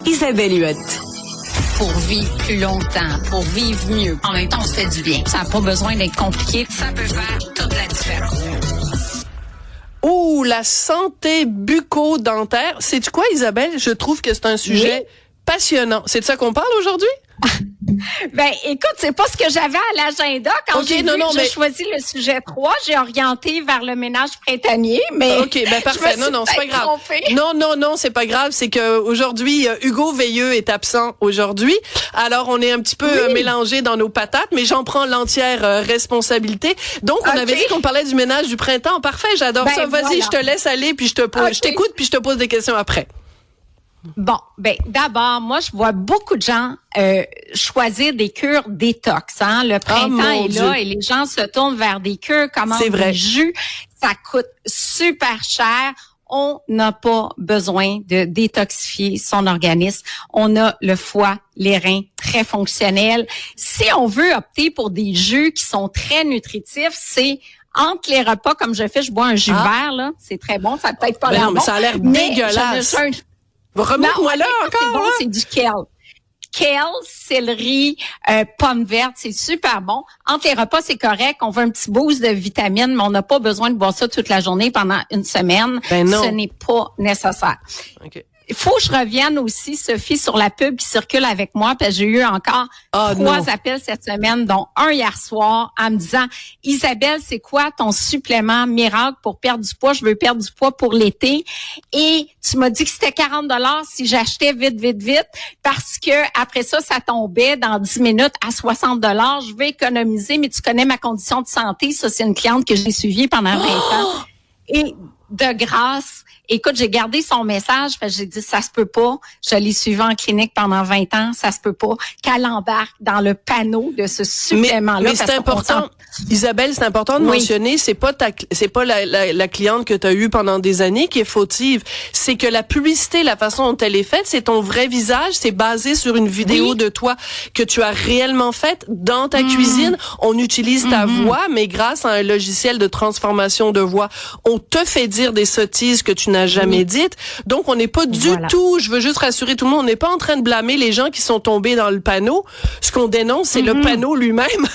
Isabelle Huot. Pour vivre plus longtemps, pour vivre mieux. En même temps, on se fait du bien. Ça n'a pas besoin d'être compliqué. Ça peut faire toute la différence. Oh, la santé bucco-dentaire. Sais-tu quoi, Isabelle? Je trouve que c'est un sujet passionnant. C'est de ça qu'on parle aujourd'hui? Ben, écoute, c'est pas ce que j'avais à l'agenda. Quand j'ai choisi le sujet 3, j'ai orienté vers le ménage printanier, mais OK, ben parfait. Non, c'est pas grave. Non, c'est pas grave. C'est que aujourd'hui, Hugo Veilleux est absent aujourd'hui. Alors, on est un petit peu mélangés dans nos patates, mais j'en prends l'entière responsabilité. Donc, on avait dit qu'on parlait du ménage du printemps. Parfait, j'adore ça. Vas-y, je te laisse aller, puis je t'écoute, puis je te pose des questions après. Bon, ben d'abord, moi, je vois beaucoup de gens choisir des cures détox. Le printemps est là et les gens se tournent vers des cures, commandent des jus. Ça coûte super cher. On n'a pas besoin de détoxifier son organisme. On a le foie, les reins très fonctionnels. Si on veut opter pour des jus qui sont très nutritifs, c'est entre les repas, comme je fais, je bois un jus vert, là. C'est très bon. Ça a peut-être pas l'air bon. Ça a l'air dégueulasse. Remets-moi là encore. C'est bon, c'est du kale. Kale, céleri, pommes vertes, c'est super bon. Entre les repas, c'est correct. On veut un petit boost de vitamines, mais on n'a pas besoin de boire ça toute la journée pendant une semaine. Ben non. Ce n'est pas nécessaire. Okay. Il faut que je revienne aussi, Sophie, sur la pub qui circule avec moi, parce que j'ai eu encore 3 appels cette semaine, dont un hier soir, en me disant, Isabelle, c'est quoi ton supplément miracle pour perdre du poids? Je veux perdre du poids pour l'été. Et tu m'as dit que c'était 40 $ si j'achetais vite, parce que après ça tombait dans 10 minutes à 60 $. Je vais économiser, mais tu connais ma condition de santé. Ça, c'est une cliente que j'ai suivie pendant 20 ans. Et de grâce, écoute, j'ai gardé son message, parce que j'ai dit, ça se peut pas. Je l'ai suivi en clinique pendant 20 ans, ça se peut pas qu'elle embarque dans le panneau de ce supplément-là. Mais c'est important, Isabelle, c'est important de mentionner, c'est pas la cliente que tu as eue pendant des années qui est fautive. C'est que la publicité, la façon dont elle est faite, c'est ton vrai visage, c'est basé sur une vidéo de toi que tu as réellement faite dans ta cuisine. On utilise ta voix, mais grâce à un logiciel de transformation de voix, on te fait dire des sottises que tu n'as jamais dites. Donc, on n'est pas du tout, je veux juste rassurer tout le monde, on n'est pas en train de blâmer les gens qui sont tombés dans le panneau. Ce qu'on dénonce, c'est le panneau lui-même.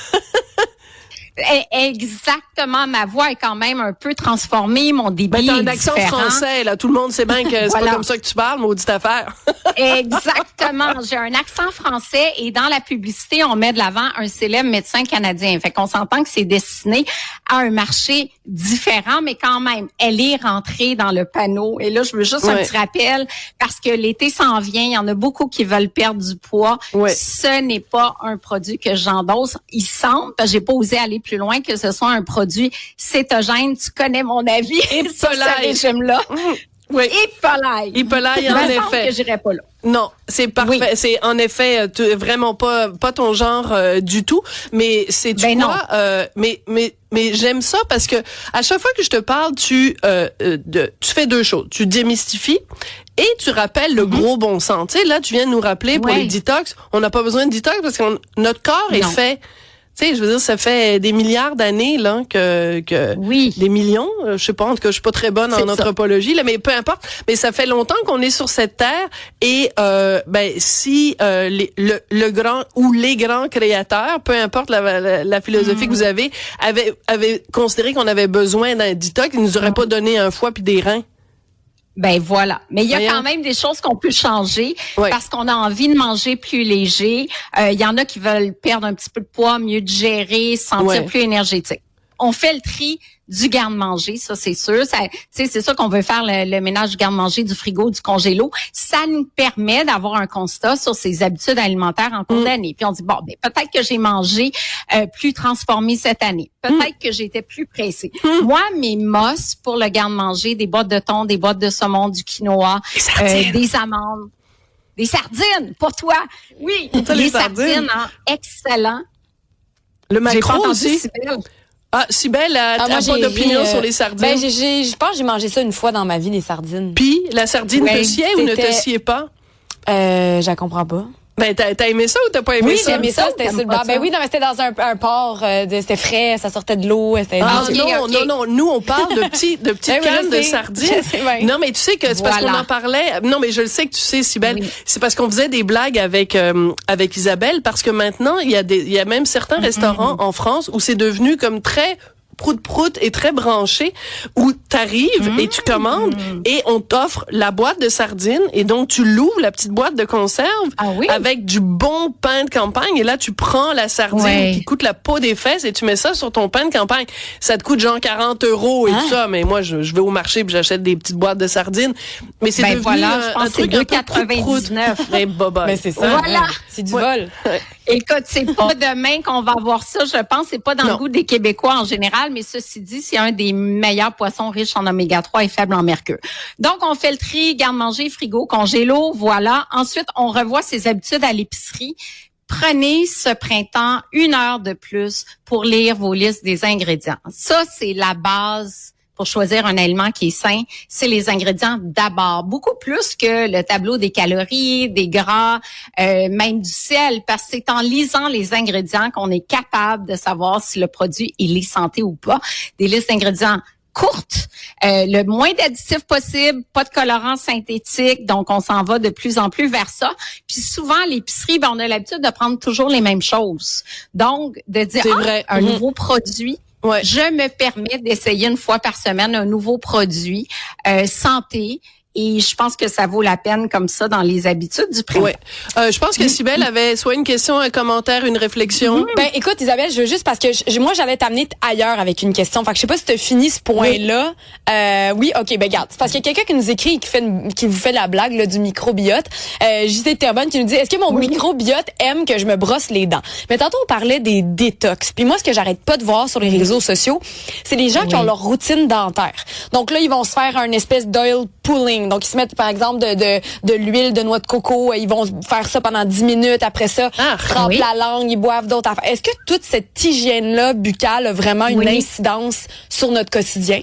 Exactement, ma voix est quand même un peu transformée, mon débit t'as est un accent différent. Français, là, tout le monde sait bien que c'est pas comme ça que tu parles, maudite affaire. Exactement, j'ai un accent français et dans la publicité, on met de l'avant un célèbre médecin canadien. Fait qu'on s'entend que c'est destiné à un marché différent, mais quand même, elle est rentrée dans le panneau. Et là, je veux juste un petit rappel, parce que l'été s'en vient, il y en a beaucoup qui veulent perdre du poids. Ce n'est pas un produit que j'endosse. Il semble, parce que j'ai pas osé aller plus loin, que ce soit un produit cétogène. Tu connais mon avis sur ce régime-là. Oui. Hippolaille, en effet. Que j'irais pas là. Non, c'est parfait. Oui. C'est en effet vraiment pas ton genre du tout. Mais c'est mais j'aime ça parce que à chaque fois que je te parle, tu fais deux choses. Tu démystifies et tu rappelles le gros bon sens. Tu sais, là, tu viens de nous rappeler pour les detox, on n'a pas besoin de detox parce que notre corps est fait. Tu sais, je veux dire, ça fait des milliards d'années là que des millions, je sais pas, en tout cas, je suis pas très bonne en anthropologie là, mais peu importe, mais ça fait longtemps qu'on est sur cette terre et si le grand ou les grands créateurs, peu importe la philosophie que vous avez, avaient considéré qu'on avait besoin d'un detox, ils nous auraient pas donné un foie puis des reins. Ben voilà. Mais il y a quand même des choses qu'on peut changer parce qu'on a envie de manger plus léger. Il y en a qui veulent perdre un petit peu de poids, mieux digérer, se sentir plus énergétique. On fait le tri du garde-manger, ça c'est sûr. C'est ça qu'on veut faire, le ménage du garde-manger, du frigo, du congélo. Ça nous permet d'avoir un constat sur ses habitudes alimentaires en cours d'année. Puis on dit, peut-être que j'ai mangé plus transformé cette année. Peut-être que j'étais plus pressée. Moi, mes mosses pour le garde-manger, des boîtes de thon, des boîtes de saumon, du quinoa, des amandes, des sardines, pour toi. Oui, les sardines excellent. Le macro aussi. Cybèle. Ah, Cybèle, t'as pas d'opinion sur les sardines? Ben, je pense que j'ai mangé ça une fois dans ma vie, les sardines. Puis, la sardine te sied ou ne te sied pas? Je la comprends pas. Ben, t'as aimé ça ou t'as pas aimé ça? Oui, j'ai aimé ça. C'était sur le bar. Ben oui, non, mais c'était dans un port. C'était frais, ça sortait de l'eau. Non. Nous, on parle de petites cannes de sardines. Non, mais tu sais que c'est parce qu'on en parlait. Non, mais je le sais que tu sais, Cybèle. Oui. C'est parce qu'on faisait des blagues avec Isabelle, parce que maintenant, il y a même certains restaurants en France où c'est devenu comme très prout-prout et très branché, où t'arrives et tu commandes et on t'offre la boîte de sardines et donc tu l'ouvres, la petite boîte de conserve avec du bon pain de campagne et là tu prends la sardine qui coûte la peau des fesses et tu mets ça sur ton pain de campagne. Ça te coûte genre 40 € et tout ça, mais moi je vais au marché puis j'achète des petites boîtes de sardines. Mais c'est devenu un truc un peu prout-prout. Mais c'est ça. Voilà. C'est du vol. Écoute, c'est pas demain qu'on va avoir ça, je pense. C'est pas dans le goût des Québécois en général, mais ceci dit, c'est un des meilleurs poissons riches en oméga 3 et faible en mercure. Donc, on fait le tri, garde-manger, frigo, congélo, voilà. Ensuite, on revoit ses habitudes à l'épicerie. Prenez ce printemps 1 heure de plus pour lire vos listes des ingrédients. Ça, c'est la base pour choisir un aliment qui est sain, c'est les ingrédients d'abord, beaucoup plus que le tableau des calories, des gras, même du sel, parce que c'est en lisant les ingrédients qu'on est capable de savoir si le produit il est santé ou pas. Des listes d'ingrédients courtes, le moins d'additifs possible, pas de colorants synthétiques, donc on s'en va de plus en plus vers ça. Puis souvent à l'épicerie, on a l'habitude de prendre toujours les mêmes choses. Donc de dire un nouveau produit. Ouais. Je me permets d'essayer 1 fois par semaine un nouveau produit santé. Et je pense que ça vaut la peine comme ça dans les habitudes du printemps. Ouais. Je pense que Cybèle avait soit une question, un commentaire, une réflexion. Ben écoute Isabelle, je veux juste parce que moi j'allais t'amener ailleurs avec une question. Fait que je sais pas si tu as fini ce point-là. Oui, OK, ben regarde, c'est parce qu'il y a quelqu'un qui nous écrit qui vous fait la blague là, du microbiote. JC Terbonne qui nous dit est-ce que mon microbiote aime que je me brosse les dents? Mais tantôt on parlait des détox. Puis moi ce que j'arrête pas de voir sur les réseaux sociaux, c'est les gens qui ont leur routine dentaire. Donc là ils vont se faire un espèce d'oil pulling. Donc, ils se mettent, par exemple, de l'huile de noix de coco. Ils vont faire ça pendant 10 minutes. Après ça, ils se trempent la langue, ils boivent d'autres affaires. Est-ce que toute cette hygiène-là buccale a vraiment une incidence sur notre quotidien?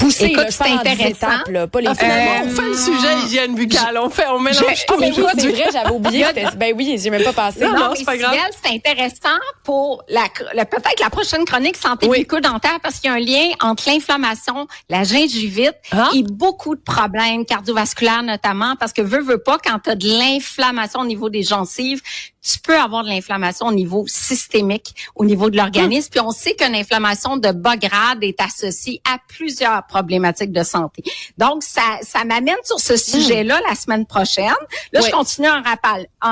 Écoute, c'est intéressant. Étapes, là, pas les on fait le sujet hygiène buccale. On mélange tout. Mais oui, c'est vrai, j'avais oublié. Ben oui, j'ai même pas pensé. Non, c'est pas grave. C'est intéressant pour peut-être la prochaine chronique santé bucco-dentaire parce qu'il y a un lien entre l'inflammation, la gingivite et beaucoup de problèmes cardiovasculaires notamment parce que veux pas quand tu as de l'inflammation au niveau des gencives, tu peux avoir de l'inflammation au niveau systémique, au niveau de l'organisme. Puis on sait qu'une inflammation de bas grade est associée à plusieurs problématiques de santé. Donc, ça m'amène sur ce sujet-là la semaine prochaine. Là, je continue en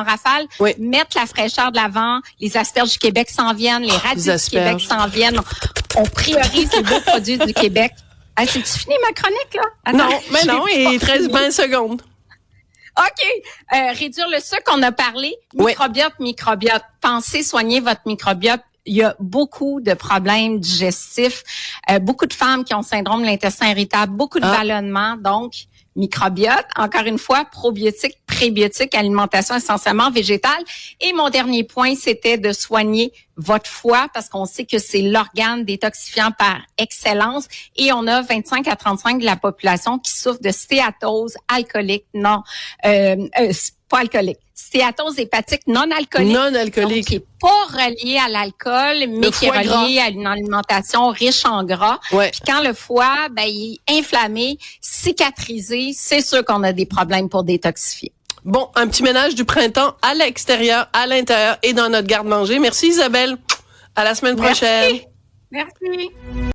rafale. Mettre la fraîcheur de l'avant. Les asperges du Québec s'en viennent. Les radis du Québec s'en viennent. On priorise les beaux produits du Québec. C'est-tu fini ma chronique, là? Attends, non, mais non, il 13-20 secondes. OK. Réduire le sucre, on a parlé. Microbiote. Pensez soigner votre microbiote. Il y a beaucoup de problèmes digestifs. Beaucoup de femmes qui ont le syndrome de l'intestin irritable. Beaucoup de ballonnements. Donc, microbiote. Encore une fois, probiotique, prébiotique, alimentation essentiellement végétale. Et mon dernier point, c'était de soigner votre foie parce qu'on sait que c'est l'organe détoxifiant par excellence et on a 25 à 35 de la population qui souffre de stéatose alcoolique pas alcoolique. Stéatose hépatique non alcoolique. Donc, qui est pas relié à l'alcool, mais qui est relié à une alimentation riche en gras. Puis quand le foie, il est inflammé, cicatrisé, c'est sûr qu'on a des problèmes pour détoxifier. Bon, un petit ménage du printemps à l'extérieur, à l'intérieur et dans notre garde-manger. Merci Isabelle. À la semaine prochaine. Merci.